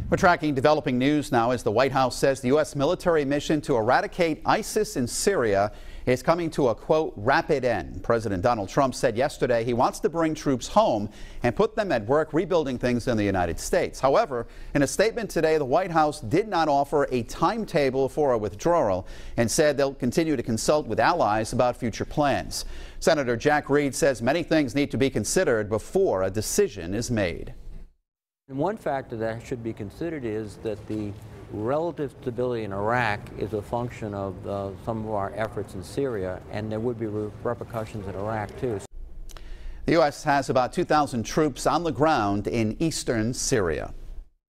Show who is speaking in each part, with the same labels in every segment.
Speaker 1: We're tracking developing news now as the White House says the U.S. military mission to eradicate ISIS in Syria is coming to a, quote, rapid end. President Donald Trump said yesterday he wants to bring troops home and put them at work rebuilding things in the United States. However, in a statement today, the White House did not offer a timetable for a withdrawal and said they'll continue to consult with allies about future plans. Senator Jack Reed says many things need to be considered before a decision is made.
Speaker 2: And one factor that should be considered is that the relative stability in Iraq is a function of some of our efforts in Syria, and there would be repercussions in Iraq too.
Speaker 1: The U.S. has about 2,000 troops on the ground in eastern Syria.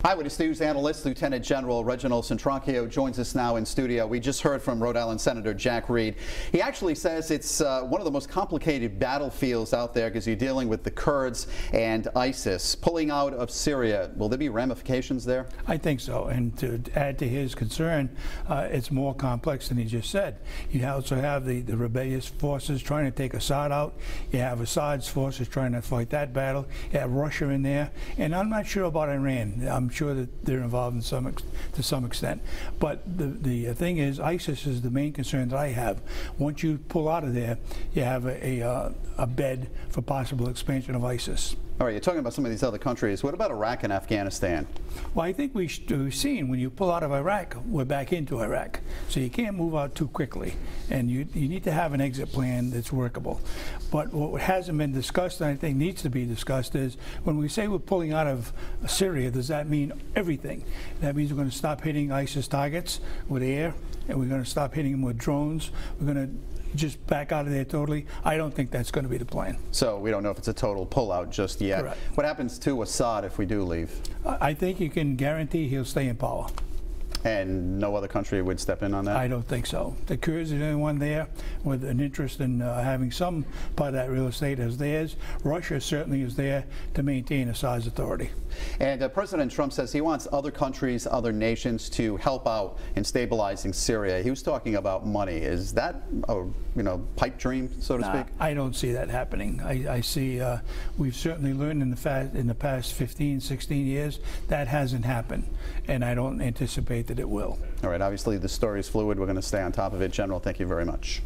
Speaker 1: Eyewitness News analyst Lieutenant General Reginald Centracchio joins us now in studio. We just heard from Rhode Island Senator Jack Reed. He actually says it's one of the most complicated battlefields out there because you're dealing with the Kurds and ISIS. Pulling out of Syria, will there be ramifications there?
Speaker 3: I think so. And to add to his concern, it's more complex than he just said. You also have the rebellious forces trying to take Assad out. You have Assad's forces trying to fight that battle. You have Russia in there. And I'm not sure about Iran. I'm sure that they're involved to some extent. But the thing is, ISIS is the main concern that I have. Once you pull out of there, you have a bed for possible expansion of ISIS.
Speaker 1: All right, you're talking about some of these other countries. What about Iraq and Afghanistan?
Speaker 3: Well, I think we've seen when you pull out of Iraq, we're back into Iraq. So you can't move out too quickly. And you need to have an exit plan that's workable. But what hasn't been discussed, and I think needs to be discussed, is when we say we're pulling out of Syria, does that mean everything? That means we're going to stop hitting ISIS targets with air, and we're going to stop hitting them with drones. We're going to just back out of there totally. I don't think that's going to be the plan.
Speaker 1: So we don't know if it's a total pullout just yet.
Speaker 3: Correct.
Speaker 1: What happens to Assad if we do leave?
Speaker 3: I think you can guarantee he'll stay in power.
Speaker 1: And no other country would step in on that?
Speaker 3: I don't think so. The Kurds are the only one there with an interest in having some part of that real estate as theirs. Russia certainly is there to maintain Assad's authority. And
Speaker 1: President Trump says he wants other countries, other nations to help out in stabilizing Syria. He was talking about money. Is that a pipe dream, so to speak?
Speaker 3: I don't see that happening. I see we've certainly learned in the past 15, 16 years that hasn't happened, and I don't anticipate that it will.
Speaker 1: All right, obviously the story is fluid. We're going to stay on top of it. General, thank you very much.